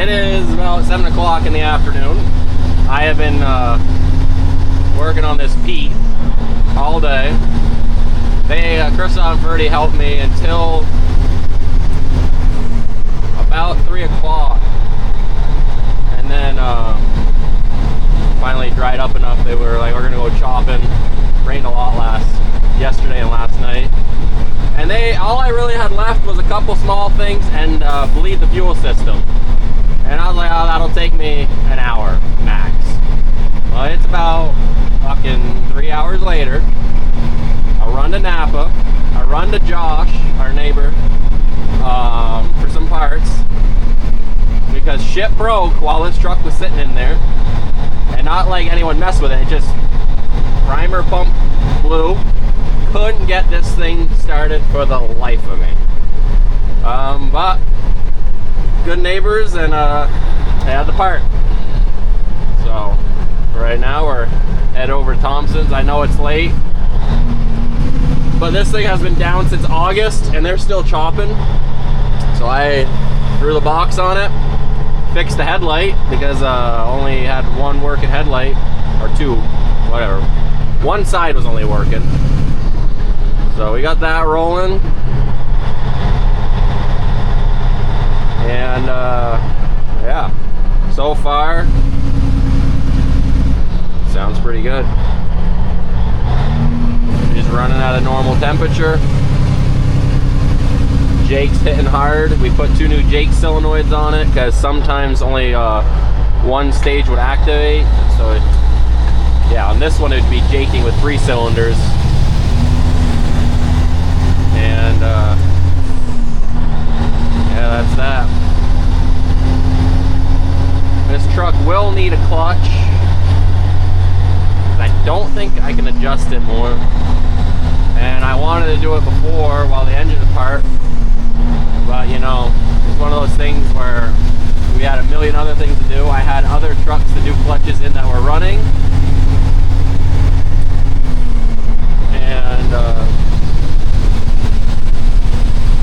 It is about 7 o'clock in the afternoon. I have been working on this peat all day. Christoph already helped me until about 3 o'clock. And then finally dried up enough. They were like, we're gonna go chopping. Rained a lot yesterday and last night. And all I really had left was a couple small things and bleed the fuel system. And I was like, oh, that'll take me an hour max. Well, it's about fucking 3 hours later. I run to Napa. I run to Josh, our neighbor, for some parts. Because shit broke while this truck was sitting in there. And not like anyone messed with it. It just, primer pump blew. Couldn't get this thing started for the life of me. But good neighbors, and they had the part. So right now we're headed over to Thompson's. I know it's late, but this thing has been down since August and they're still chopping. So I threw the box on it, fixed the headlight because only had one working headlight, or two, whatever. One side was only working. So we got that rolling. And yeah, so far sounds pretty good. Just running at a normal temperature. Jake's hitting hard. We put 2 new Jake solenoids on it because sometimes only one stage would activate. So yeah, on this one it would be jaking with 3 cylinders. And yeah, that's that. This truck will need a clutch. I don't think I can adjust it more. And I wanted to do it before while the engine is apart. But you know, it's one of those things where we had a million other things to do. I had other trucks to do clutches in that were running. And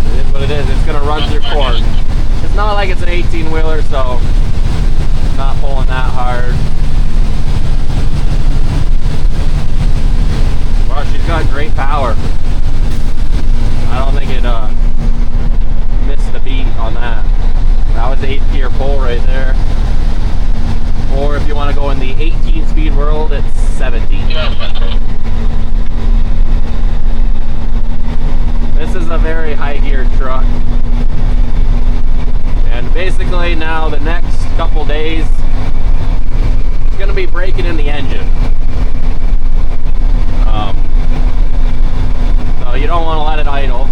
it is what it is. It's going to run through corn. It's not like it's an 18-wheeler, so it's not pulling that hard. Well, she's got great power. I don't think it missed the beat on that. That was 8th gear pull right there. Or if you want to go in the 18-speed world, it's 17. This is a very high gear truck. And basically now the next couple days, it's going to be breaking in the engine. So you don't want to let it idle.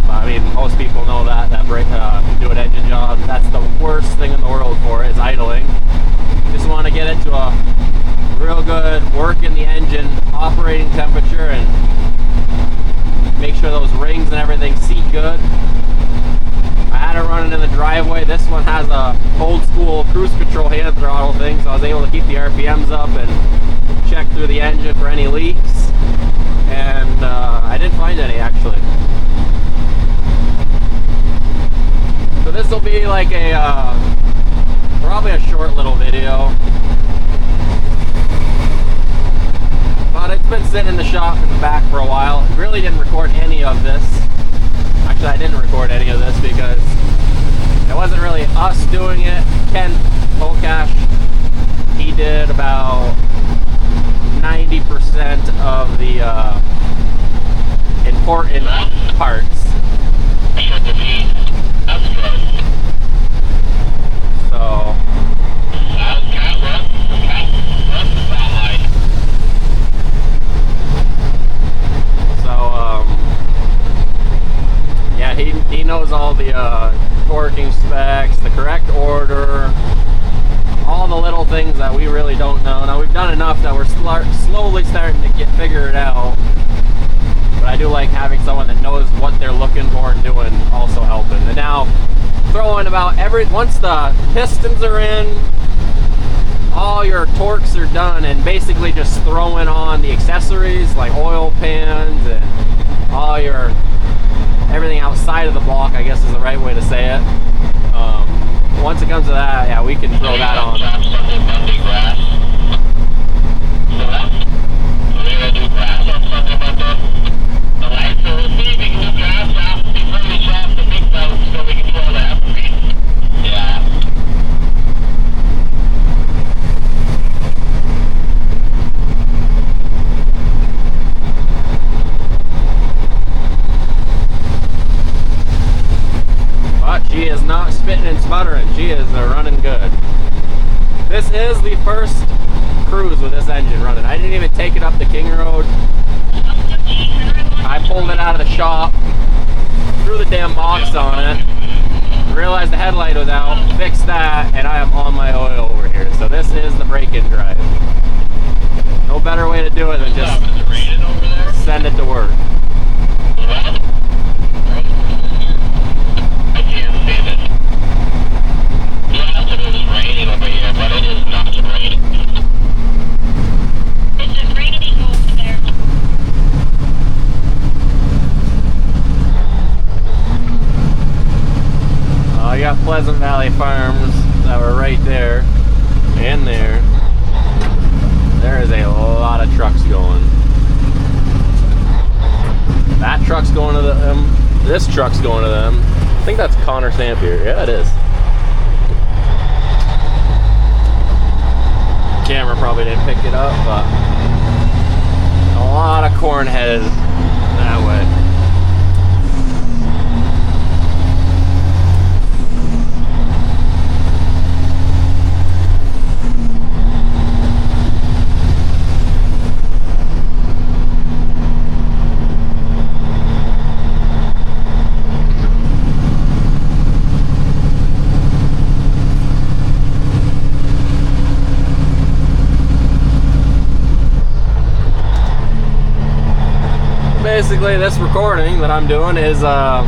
I mean, most people know that do an engine job. That's the worst thing in the world for it, is idling. Just want to get it to a real good work in the engine operating temperature and make sure those rings and everything seat good. I had it running in the driveway. This one has a old school cruise control hand throttle thing, so I was able to keep the RPMs up and check through the engine for any leaks. And I didn't find any, actually. So this will be like a probably a short little video. But it's been sitting in the shop in the back for a while. Really didn't record any of this. Actually, I didn't record any of this because it wasn't really us doing it. Ken Polcash, he did about 90% of the important parts. So yeah, he knows all the torquing specs, the correct order, all the little things that we really don't know. Now we've done enough that we're slowly starting to figure it out. But I do like having someone that knows what they're looking for and doing, also helping. And now throwing about once the pistons are in, all your torques are done, and basically just throwing on the accessories like oil pans and all everything outside of the block, I guess is the right way to say it. once it comes to that, yeah, we can throw that on. She is not spitting and sputtering. She is running good. This is the first cruise with this engine running. I didn't even take it up the King Road. I pulled it out of the shop, threw the damn box on it, realized the headlight was out, fixed that, and I am on my oil over here. So this is the break-in drive. No better way to do it than just send it to work. I got Pleasant Valley Farms that were right there and there. There is a lot of trucks going. That truck's going to them. This truck's going to them. I think that's Connor Sampier. Yeah, it is. Camera probably didn't pick it up, but a lot of corn headed that way. Basically, this recording that I'm doing is a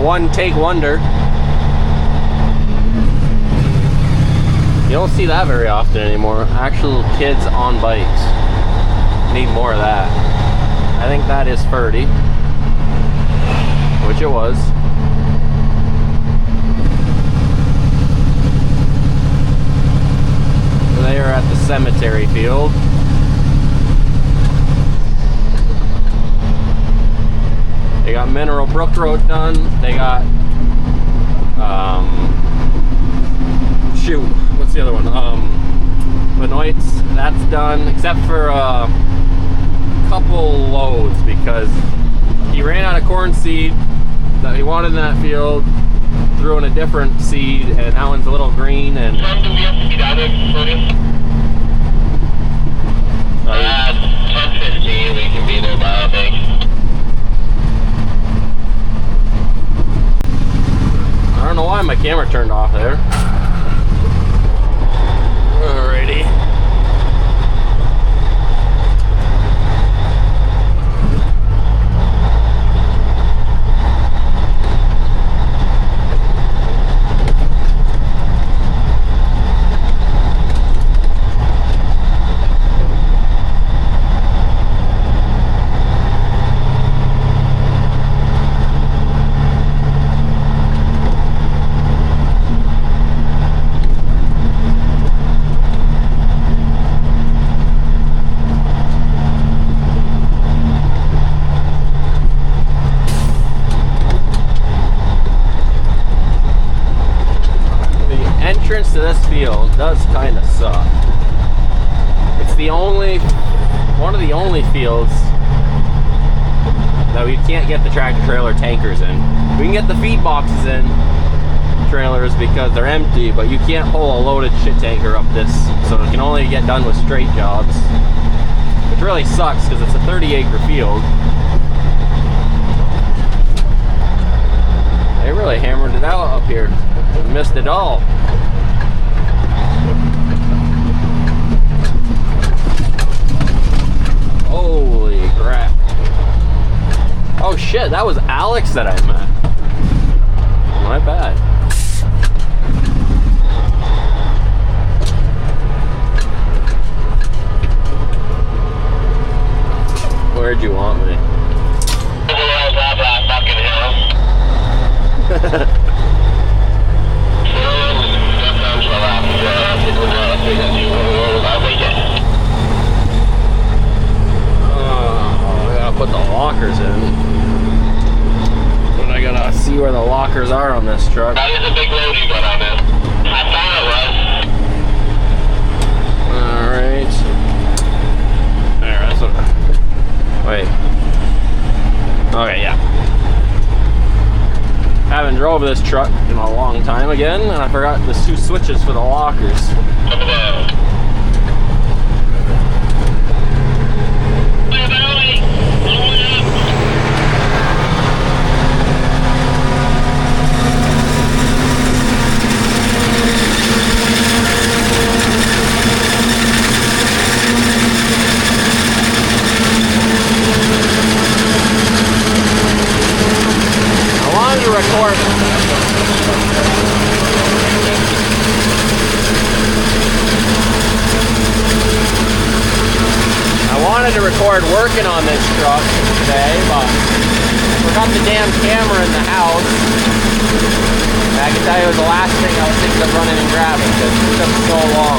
one-take wonder. You don't see that very often anymore. Actual kids on bikes. Need more of that. I think that is 30, which it was. They are at the cemetery field. They got Mineral Brook Road done. They got, shoot, what's the other one? Benoit's, that's done, except for a couple loads because he ran out of corn seed that he wanted in that field, threw in a different seed, and that one's a little green. And 10:15, we can be there by, I think. I don't know why my camera turned off there. Alrighty. To this field does kind of suck. It's the only one of the only fields that we can't get the tractor trailer tankers in. We can get the feed boxes in trailers because they're empty, but you can't pull a loaded shit tanker up this, so it can only get done with straight jobs, which really sucks because it's a 30-acre field. They really hammered it out up here. We missed it all. Holy crap. Oh shit, that was Alex that I met. My bad. Where'd you want me? lockers in. But I gotta see where the lockers are on this truck. That is a big load you got on this. I thought it was. Alright. There, that's what. Wait. Okay, yeah. Haven't drove this truck in a long time again, and I forgot the 2 switches for the lockers. Coming down. Working on this truck today, but I forgot the damn camera in the house. And I can tell you it was the last thing I was thinking of running and grabbing because it took so long.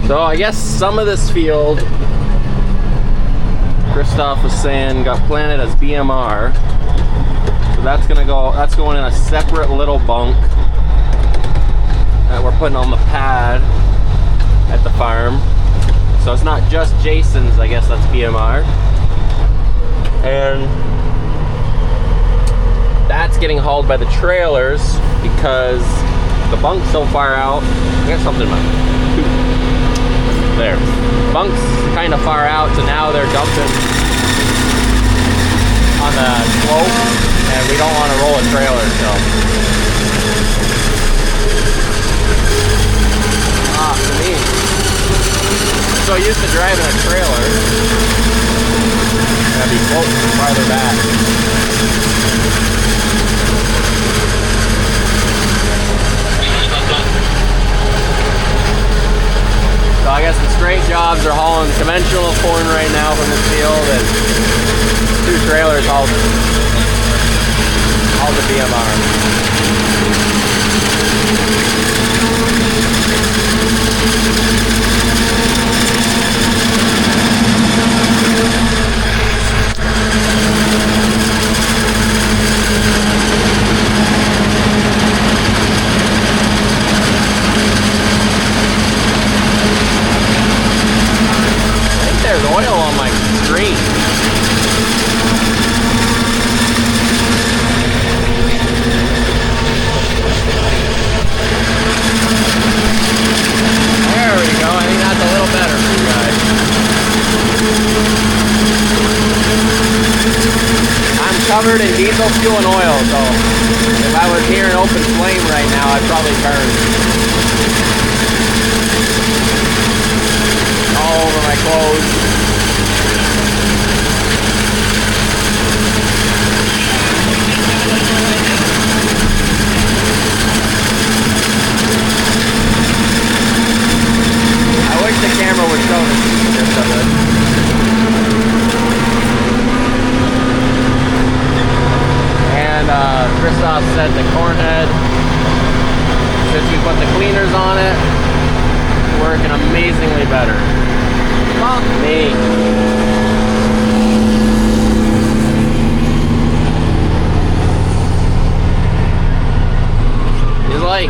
So I guess some of this field, Christoph was saying, got planted as BMR. So that's going in a separate little bunk that we're putting on the pad at the farm. So it's not just Jason's, I guess that's BMR. And that's getting hauled by the trailers because the bunk's so far out. I got something in my tooth. There. Bunk's kind of far out, so now they're dumping on the slope, and we don't want to roll a trailer, so. For me. I'm so used to driving a trailer. Gotta be close farther back. So I guess the straight jobs are hauling conventional corn right now from this field, and 2 trailers haul the BMR. There's oil on my screen. There we go. I think that's a little better for you guys. I'm covered in diesel fuel and oil, so if I was here in open flame right now, I'd probably burn. All over my clothes. I wish the camera would show the features of it. And Christoph said the corn head, since we put the cleaners on it, it's working amazingly better. Fuck me. He's like,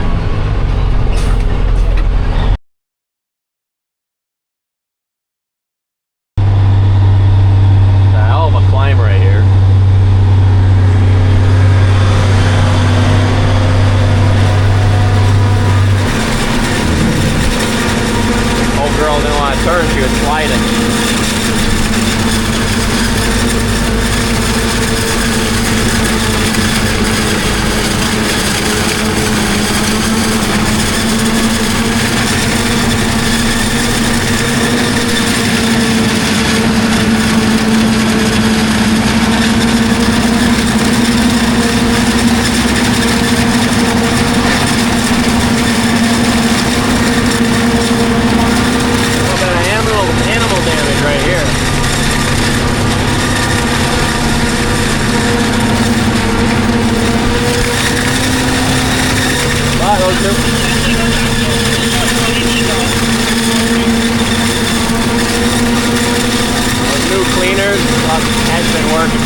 it's a hell of a climb right here. Old girl didn't want to turn, she was sliding.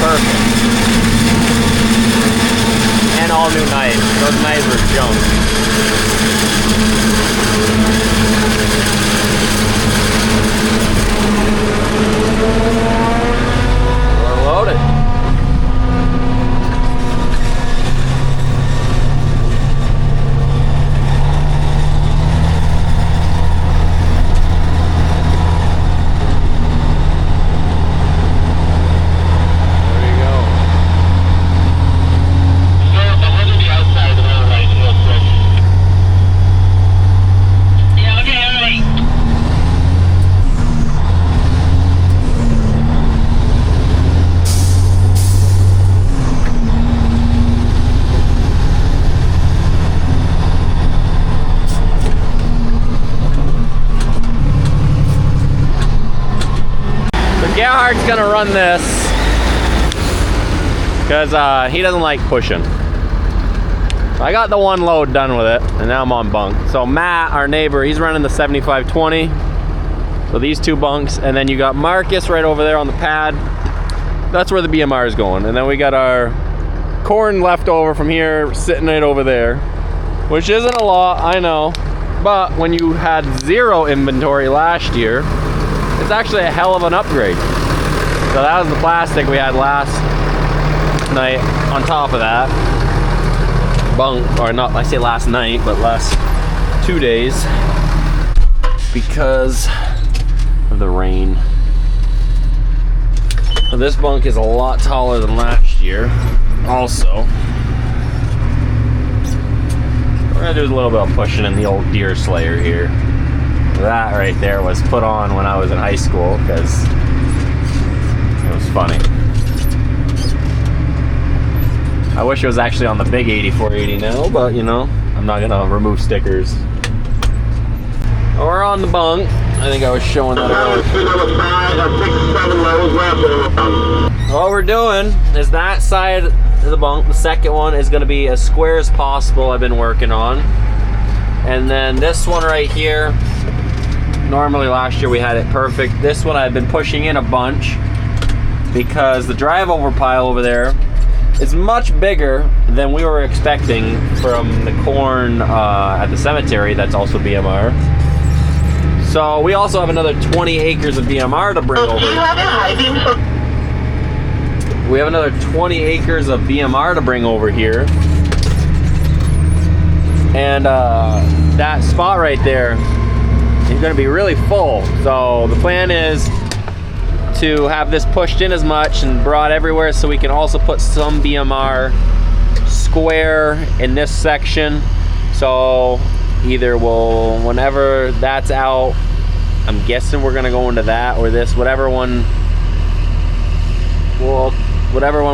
perfect. And all new knives. Those knives were junk. We're loaded. Gerhardt's gonna run this because he doesn't like pushing. I got the one load done with it, and now I'm on bunk. So Matt, our neighbor, he's running the 7520. So these two bunks, and then you got Marcus right over there on the pad. That's where the BMR is going. And then we got our corn left over from here sitting right over there, which isn't a lot, I know. But when you had zero inventory last year, it's actually a hell of an upgrade. So that was the plastic we had last night on top of that. Bunk, or not, I say last night, but last 2 days because of the rain. So this bunk is a lot taller than last year also. We're gonna do a little bit of pushing in the old deer slayer here. That right there was put on when I was in high school because it was funny. I wish it was actually on the big 8480 now, but you know, I'm not gonna remove stickers. We're on the bunk. I think I was showing that earlier. What we're doing is that side of the bunk, the second one, is gonna be as square as possible. I've been working on. And then this one right here, normally last year we had it perfect. This one I've been pushing in a bunch because the drive over pile over there is much bigger than we were expecting from the corn at the cemetery. That's also BMR. So we also have another 20 acres of BMR to bring over. We have another 20 acres of BMR to bring over here. And that spot right there is going to be really full. So the plan is to have this pushed in as much and brought everywhere so we can also put some BMR square in this section. So either we'll, whenever that's out, I'm guessing we're going to go into that or this, whatever one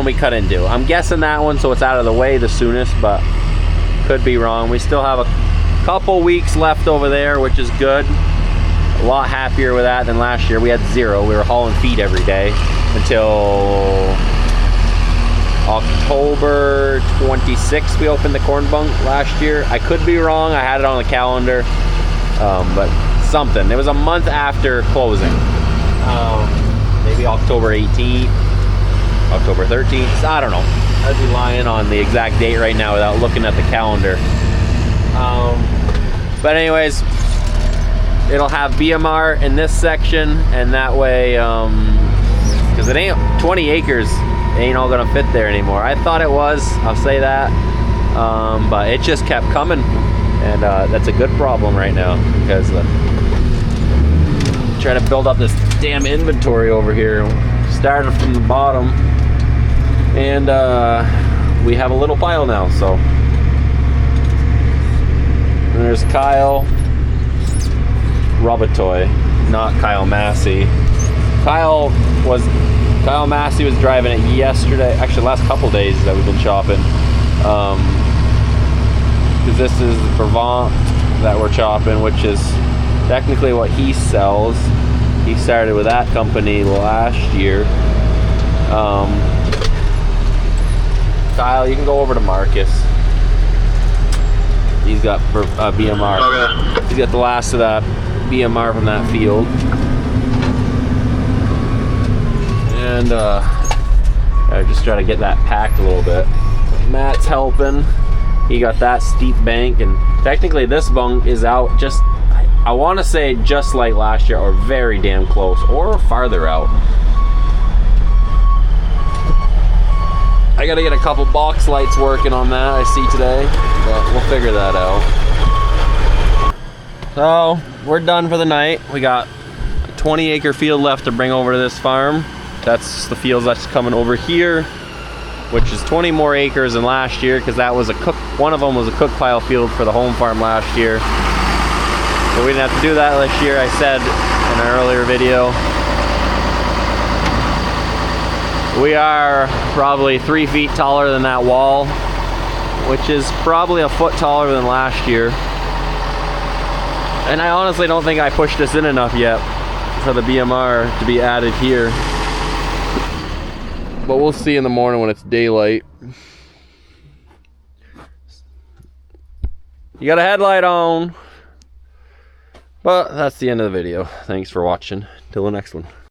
we cut into. I'm guessing that one so it's out of the way the soonest, but could be wrong. We still have a couple weeks left over there, which is good. A lot happier with that than last year. We had zero. We were hauling feed every day until October 26th we opened the corn bunk last year. I could be wrong. I had it on the calendar, but something. It was a month after closing. Maybe October 18th, October 13th. I don't know. I'd be lying on the exact date right now without looking at the calendar. But anyways, it'll have BMR in this section, and that way, because it ain't 20 acres, it ain't all gonna fit there anymore. I thought it was, I'll say that, but it just kept coming, and that's a good problem right now because trying to build up this damn inventory over here. Started from the bottom, and we have a little pile now. So and there's Kyle Robatoy, not Kyle Massey. Kyle Massey was driving it yesterday, actually the last couple days that we've been chopping, because this is Vermont that we're chopping, which is technically what he sells. He started with that company last year. Kyle, you can go over to Marcus. He's got BMR. Okay. He's got the last of that BMR from that field. And I just try to get that packed a little bit. Matt's helping. He got that steep bank, and technically this bunk is out just, I want to say just like last year, or very damn close, or farther out. I gotta get a couple box lights working on that, I see today, but we'll figure that out. So, we're done for the night. We got a 20-acre field left to bring over to this farm. That's the fields that's coming over here, which is 20 more acres than last year, because that was one of them was a cook pile field for the home farm last year. But we didn't have to do that this year, I said in an earlier video. We are probably 3 feet taller than that wall, which is probably a foot taller than last year. And I honestly don't think I pushed this in enough yet for the BMR to be added here. But we'll see in the morning when it's daylight. You got a headlight on. But that's the end of the video. Thanks for watching. Till the next one.